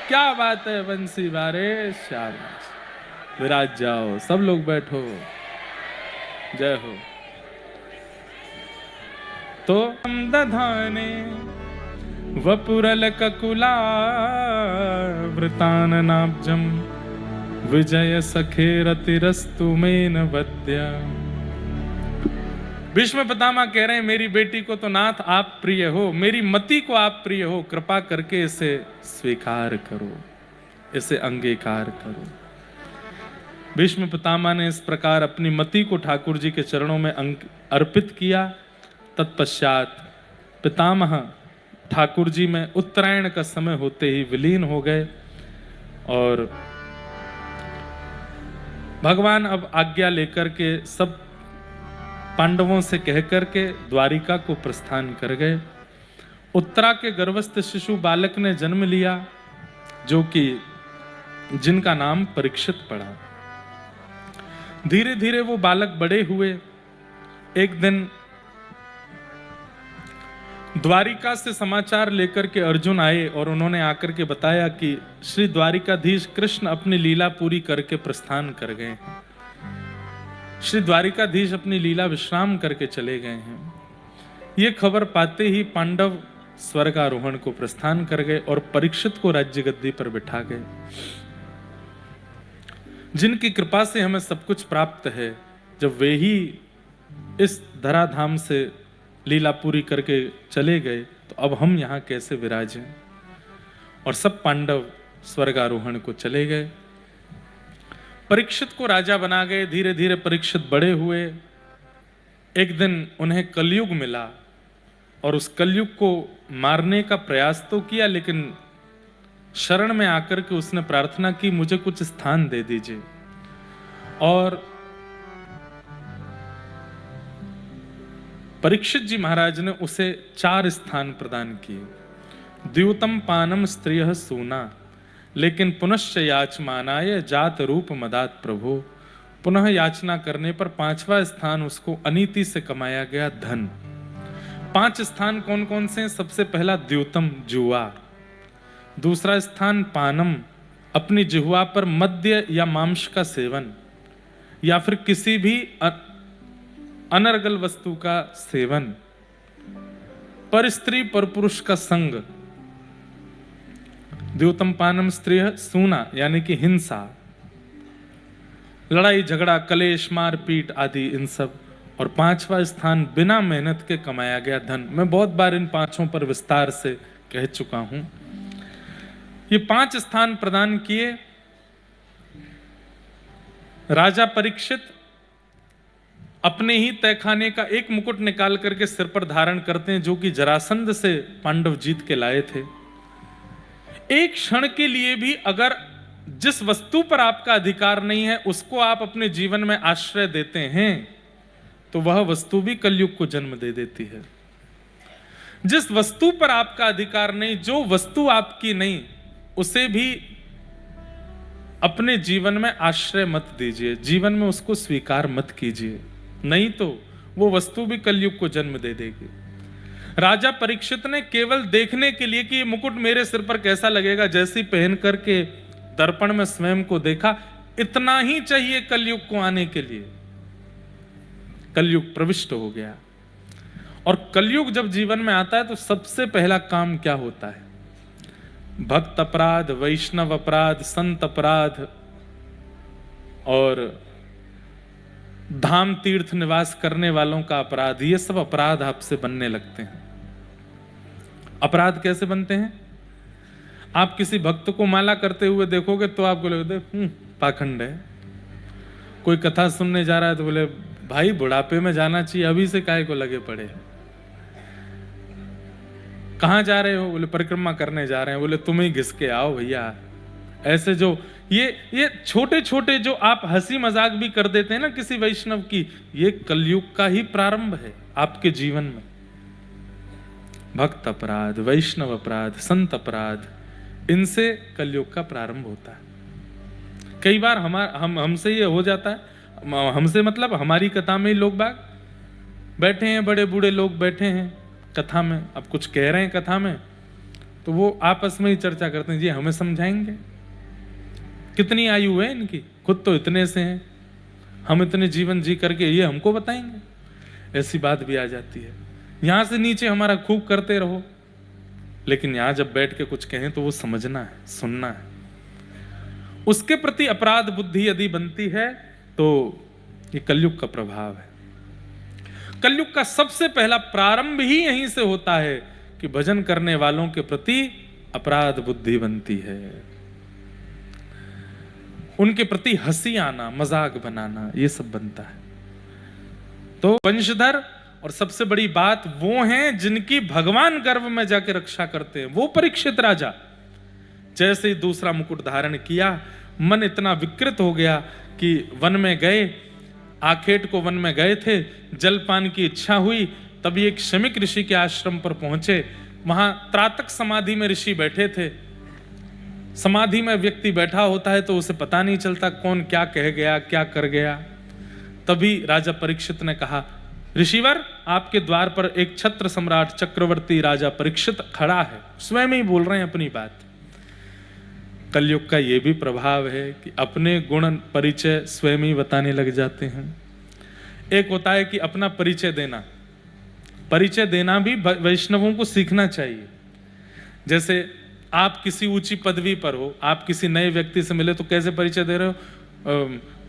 क्या बात है बंसी बारे, शाबाश, विराज जाओ, सब लोग बैठो, जय हो। तो हम दधाने वपुरल ककुला वृताननाब्जम विजय सखे रतिरस्तु मेन वद्या। भीष्म पितामह कह रहे हैं, मेरी बेटी को तो नाथ आप प्रिय हो, मेरी मति को आप प्रिय हो, कृपा करके इसे स्वीकार करो, इसे अंगीकार करो। भीष्म पितामह ने इस प्रकार अपनी मति को ठाकुर जी के चरणों में अर्पित किया। तत्पश्चात पितामह ठाकुर जी में उत्तरायण का समय होते ही विलीन हो गए और भगवान अब आज्ञा लेकर के सब पांडवों से कहकर के द्वारिका को प्रस्थान कर गए। उत्तरा के गर्भस्थ शिशु बालक ने जन्म लिया, जो कि जिनका नाम परीक्षित पड़ा। धीरे धीरे वो बालक बड़े हुए। एक दिन द्वारिका से समाचार लेकर के अर्जुन आए और उन्होंने आकर के बताया कि श्री द्वारिकाधीश कृष्ण अपनी लीला पूरी करके प्रस्थान कर गए हैं। श्री द्वारिकाधीश अपनी लीला विश्राम करके चले गए हैं। ये खबर पाते ही पांडव स्वर्गारोहण को प्रस्थान कर गए और परीक्षित को राज्य गद्दी पर बिठा गए। जिनकी कृपा से हमें सब कुछ प्राप्त है, जब वे ही इस धराधाम से लीला पूरी करके चले गए, तो अब हम यहाँ कैसे विराजें। और सब पांडव स्वर्गारोहण को चले गए। परीक्षित को राजा बना गए। धीरे धीरे परीक्षित बड़े हुए। एक दिन उन्हें कलयुग मिला और उस कलयुग को मारने का प्रयास तो किया, लेकिन शरण में आकर के उसने प्रार्थना की, मुझे कुछ स्थान दे दीजिए। और परीक्षित जी महाराज ने उसे 4 स्थान प्रदान किए। द्यूतम पानम स्त्रियः सूना, लेकिन पुनश्च याचमानाय जात रूप मदात प्रभो। पुनः याचना करने पर 5वां स्थान उसको अनीति से कमाया गया धन। 5 स्थान कौन कौन से हैं? सबसे पहला द्यूतम, जुआ। दूसरा स्थान पानम, अपनी जिह्वा पर मद्य या मांस का सेवन या फिर किसी भी अनर्गल वस्तु का सेवन। पर स्त्री पर पुरुष का संग। द्यूतम पानम स्त्रियः सूना, यानी कि हिंसा, लड़ाई झगड़ा, कलेश, मारपीट आदि, इन सब। और 5वां स्थान बिना मेहनत के कमाया गया धन। मैं बहुत बार इन 5 पर विस्तार से कह चुका हूं। ये 5 स्थान प्रदान किए। राजा परीक्षित अपने ही तहखाने का एक मुकुट निकाल करके सिर पर धारण करते हैं, जो कि जरासंध से पांडव जीत के लाए थे। एक क्षण के लिए भी अगर जिस वस्तु पर आपका अधिकार नहीं है उसको आप अपने जीवन में आश्रय देते हैं, तो वह वस्तु भी कलयुग को जन्म दे देती है। जिस वस्तु पर आपका अधिकार नहीं, जो वस्तु आपकी नहीं, उसे भी अपने जीवन में आश्रय मत दीजिए, जीवन में उसको स्वीकार मत कीजिए, नहीं तो वो वस्तु भी कलयुग को जन्म दे देगी। राजा परीक्षित ने केवल देखने के लिए कि ये मुकुट मेरे सिर पर कैसा लगेगा, जैसे ही पहन करके दर्पण में स्वयं को देखा, इतना ही चाहिए कलयुग को आने के लिए। कलयुग प्रविष्ट हो गया। और कलयुग जब जीवन में आता है तो सबसे पहला काम क्या होता है? भक्त अपराध, वैष्णव अपराध, संत अपराध और धाम तीर्थ निवास करने वालों का अपराध, ये सब अपराध आपसे बनने लगते हैं। अपराध कैसे बनते हैं? आप किसी भक्त को माला करते हुए देखोगे तो आपको लगेगा पाखंड है। कोई कथा सुनने जा रहा है तो बोले भाई बुढ़ापे में जाना चाहिए, अभी से काहे को लगे पड़े। कहां जा रहे हो? बोले परिक्रमा करने जा रहे हैं। बोले तुम ही घिस के आओ भैया। ऐसे जो ये छोटे छोटे जो आप हंसी मजाक भी कर देते हैं ना किसी वैष्णव की, ये कलयुग का ही प्रारंभ है आपके जीवन में। भक्त अपराध, वैष्णव अपराध, संत अपराध, इनसे कलयुग का प्रारंभ होता है। कई बार हमसे ये हो जाता है, हमसे मतलब हमारी कथा में ही लोग बाग बैठे हैं, बड़े बूढ़े लोग बैठे हैं कथा में, अब कुछ कह रहे हैं कथा में, तो वो आपस में ही चर्चा करते हैं, जी हमें समझाएंगे, कितनी आयु है इनकी, खुद तो इतने से हैं, हम इतने जीवन जी करके ये हमको बताएंगे। ऐसी बात भी आ जाती है। यहां से नीचे हमारा खूब करते रहो, लेकिन यहां जब बैठ के कुछ कहें तो वो समझना है, सुनना है। उसके प्रति अपराध बुद्धि यदि बनती है तो ये कलयुग का प्रभाव है। कलयुग का सबसे पहला प्रारंभ ही यहीं से होता है कि भजन करने वालों के प्रति अपराध बुद्धि बनती है, उनके प्रति हंसी आना, मजाक बनाना, ये सब बनता है। तो वंशधर और सबसे बड़ी बात वो हैं जिनकी भगवान गर्भ में जाके रक्षा करते हैं, वो परीक्षित राजा। जैसे ही दूसरा मुकुट धारण किया, मन इतना विकृत हो गया कि वन में गए, आखेट को वन में गए थे, जलपान की इच्छा हुई, तभी एक शमिक ऋषि के आश्रम पर पहुंचे। वहां त्रातक समाधि में ऋषि बैठे थे। समाधि में व्यक्ति बैठा होता है तो उसे पता नहीं चलता कौन क्या कह गया, क्या कर गया। तभी राजा परीक्षित ने कहा, ऋषिवर आपके द्वार पर एक छत्र सम्राट चक्रवर्ती राजा परीक्षित खड़ा है। स्वयं ही बोल रहे हैं अपनी बात। कलयुग का ये भी प्रभाव है कि अपने गुण परिचय स्वयं ही बताने लग जाते हैं। एक होता है कि अपना परिचय देना, परिचय देना भी वैष्णवों को सीखना चाहिए। जैसे आप किसी ऊंची पदवी पर हो, आप किसी नए व्यक्ति से मिले तो कैसे परिचय दे रहे हो,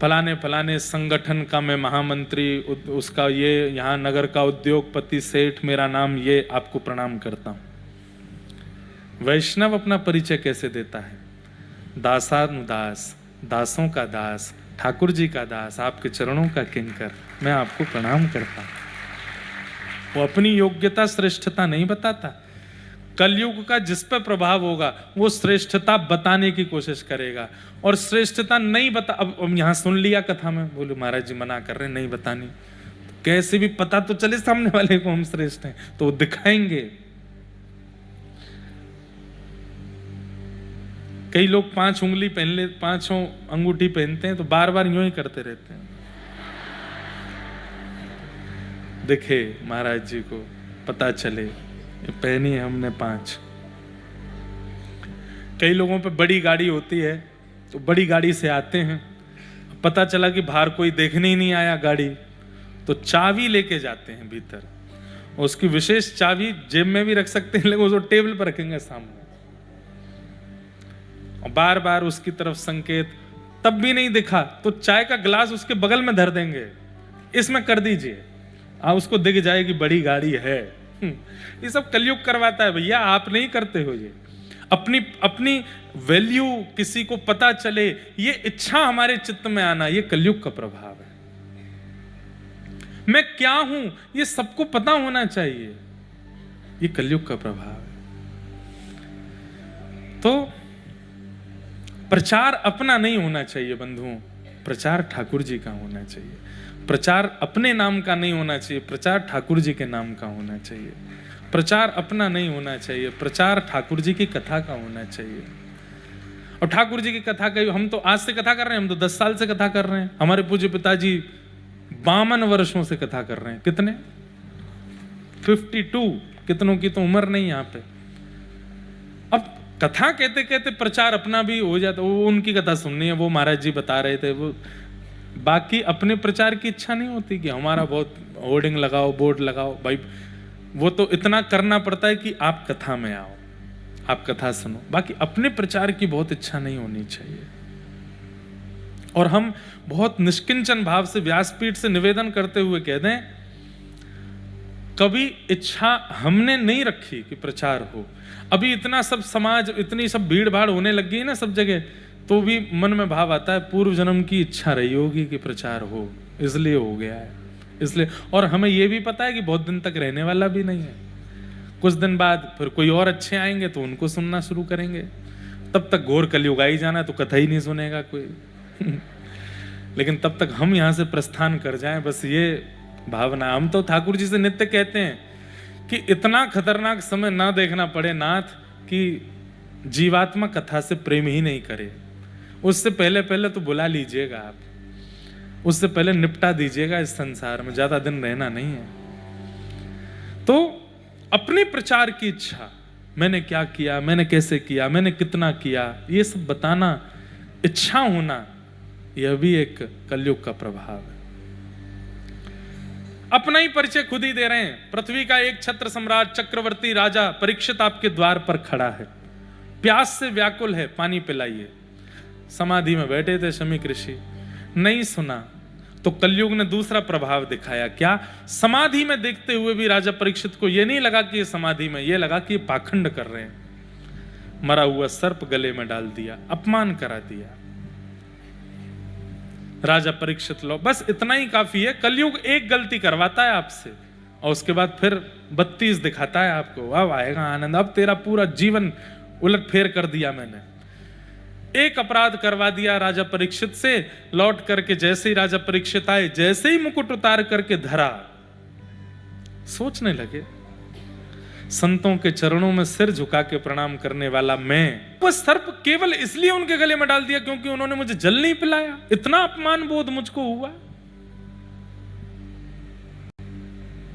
फलाने फलाने संगठन का मैं महामंत्री, उसका ये यहाँ नगर का उद्योगपति सेठ, मेरा नाम ये, आपको प्रणाम करता हूं। वैष्णव अपना परिचय कैसे देता है, दासानुदास, दासों का दास, ठाकुर जी का दास, आपके चरणों का किंकर, मैं आपको प्रणाम करता हूं। वो अपनी योग्यता श्रेष्ठता नहीं बताता। कलयुग का जिस पर प्रभाव होगा वो श्रेष्ठता बताने की कोशिश करेगा, और श्रेष्ठता नहीं बता, अब यहां सुन लिया कथा में, बोले महाराज जी मना कर रहे नहीं बतानी, तो कैसे भी पता तो चले सामने वाले को हम श्रेष्ठ हैं, तो वो दिखाएंगे। कई लोग 5 उंगली पहन ले, 5 अंगूठी पहनते हैं तो बार बार यूं ही करते रहते हैं। दिखे महाराज जी को, पता चले पहनी है हमने 5। कई लोगों पे बड़ी गाड़ी होती है तो बड़ी गाड़ी से आते हैं, पता चला कि बाहर कोई देखने ही नहीं आया गाड़ी, तो चाबी लेके जाते हैं भीतर, उसकी विशेष चाबी जेब में भी रख सकते हैं, लेकिन उसको टेबल पर रखेंगे सामने, और बार बार उसकी तरफ संकेत, तब भी नहीं दिखा तो चाय का गिलास उसके बगल में धर देंगे, इसमें कर दीजिए, उसको दिख जाएगी बड़ी गाड़ी है। ये सब कलयुग करवाता है भैया, आप नहीं करते हो ये। अपनी वैल्यू किसी को पता चले, ये इच्छा हमारे चित्त में आना, ये कलयुग का प्रभाव है। मैं क्या हूं ये सबको पता होना चाहिए, ये कलयुग का प्रभाव है। तो प्रचार अपना नहीं होना चाहिए बंधुओं, प्रचार ठाकुर जी का होना चाहिए। प्रचार अपने नाम का नहीं होना चाहिए, प्रचार ठाकुर जी के नाम का होना चाहिए। प्रचार अपना नहीं होना चाहिए, प्रचार ठाकुर जी की कथा का होना चाहिए। और ठाकुर जी की कथा का हम तो आज से कथा कर रहे हैं, हम तो 10 साल से कथा कर रहे हैं। हमारे पूज्य पिताजी 52 वर्षों से कथा कर रहे हैं। कितने? 52। कितनों की तो उम्र नहीं यहाँ पे। अब कथा कहते कहते प्रचार अपना भी हो जाता, वो उनकी कथा सुननी है, वो महाराज जी बता रहे थे, वो बाकी अपने प्रचार की इच्छा नहीं होती कि हमारा बहुत होर्डिंग लगाओ, बोर्ड लगाओ। भाई वो तो इतना करना पड़ता है कि आप कथा में आओ, आप कथा सुनो, बाकी अपने प्रचार की बहुत इच्छा नहीं होनी चाहिए। और हम बहुत निष्किंचन भाव से व्यासपीठ से निवेदन करते हुए कह दें, कभी इच्छा हमने नहीं रखी कि प्रचार हो। अभी इतना सब समाज, इतनी सब भीड़ भाड़ होने लग गई ना सब जगह, तो भी मन में भाव आता है पूर्व जन्म की इच्छा रही होगी कि प्रचार हो, इसलिए हो गया है, इसलिए। और हमें यह भी पता है कि बहुत दिन तक रहने वाला भी नहीं है, कुछ दिन बाद फिर कोई और अच्छे आएंगे तो उनको सुनना शुरू करेंगे, तब तक घोर कलयुग ही जाना है तो कथा ही नहीं सुनेगा कोई। लेकिन तब तक हम यहाँ से प्रस्थान कर जाएं, बस ये भावना। हम तो ठाकुर जी से नित्य कहते हैं कि इतना खतरनाक समय ना देखना पड़े नाथ कि जीवात्मा कथा से प्रेम ही नहीं करे, उससे पहले पहले तो बुला लीजिएगा आप, उससे पहले निपटा दीजिएगा इस संसार में, ज्यादा दिन रहना नहीं है। तो अपने प्रचार की इच्छा, मैंने क्या किया, मैंने कैसे किया, मैंने कितना किया, ये सब बताना, इच्छा होना, यह भी एक कलयुग का प्रभाव है। अपना ही परिचय खुद ही दे रहे हैं। पृथ्वी का एक छत्र सम्राट चक्रवर्ती राजा परीक्षित आपके द्वार पर खड़ा है, प्यास से व्याकुल है, पानी पिलाइए। समाधि में बैठे थे शमीक ऋषि, नहीं सुना तो कलयुग ने दूसरा प्रभाव दिखाया। क्या? समाधि में देखते हुए भी राजा परीक्षित को यह नहीं लगा कि ये समाधि में, यह लगा कि ये पाखंड कर रहे हैं। मरा हुआ सर्प गले में डाल दिया, अपमान करा दिया। राजा परीक्षित लो, बस इतना ही काफी है। कलयुग एक गलती करवाता है आपसे और उसके बाद फिर 32 दिखाता है आपको, अब आएगा आनंद, अब तेरा पूरा जीवन उलट फेर कर दिया मैंने। एक अपराध करवा दिया राजा परीक्षित से, लौट करके जैसे ही राजा परीक्षित आए, जैसे ही मुकुट उतार करके धरा, सोचने लगे, संतों के चरणों में सिर झुका के प्रणाम करने वाला मैं, वो सर्प केवल इसलिए उनके गले में डाल दिया क्योंकि उन्होंने मुझे जल नहीं पिलाया। इतना अपमान बोध मुझको हुआ।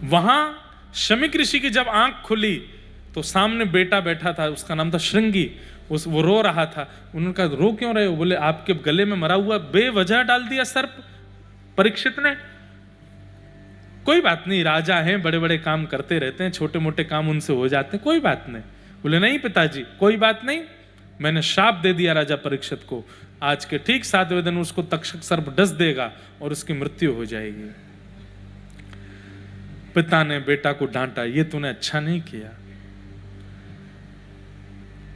वहां शमीक ऋषि की जब आंख खुली तो सामने बेटा बैठा था, उसका नाम था श्रृंगी, वो रो रहा था। उन्होंने कहा रो क्यों रहे हो? बोले आपके गले में मरा हुआ बेवजह डाल दिया सर्प परीक्षित ने। कोई बात नहीं, राजा हैं, बड़े बड़े काम करते रहते हैं, छोटे मोटे काम उनसे हो जाते हैं, कोई बात नहीं। बोले नहीं पिताजी कोई बात नहीं, मैंने श्राप दे दिया राजा परीक्षित को, आज के ठीक 7वें दिन उसको तक्षक सर्प डस देगा और उसकी मृत्यु हो जाएगी। पिता ने बेटा को डांटा, ये तूने अच्छा नहीं किया।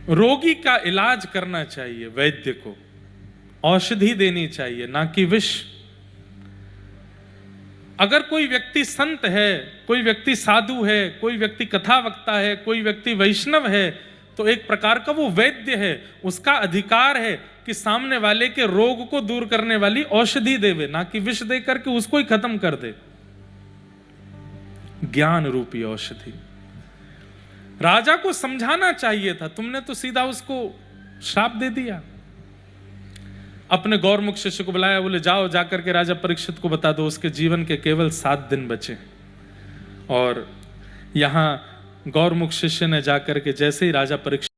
रोगी का इलाज करना चाहिए, वैद्य को औषधि देनी चाहिए, ना कि विष। अगर कोई व्यक्ति संत है, कोई व्यक्ति साधु है, कोई व्यक्ति कथा वक्ता है, कोई व्यक्ति वैष्णव है, तो एक प्रकार का वो वैद्य है, उसका अधिकार है कि सामने वाले के रोग को दूर करने वाली औषधि देवे, ना कि विष दे करके उसको ही खत्म कर दे। ज्ञान रूपी औषधि। राजा को समझाना चाहिए था, तुमने तो सीधा उसको श्राप दे दिया। अपने गौरमुख शिष्य को बुलाया, बोले जाओ जाकर के राजा परीक्षित को बता दो उसके जीवन के केवल 7 दिन बचे। और यहां गौरमुख शिष्य ने जाकर के जैसे ही राजा परीक्षित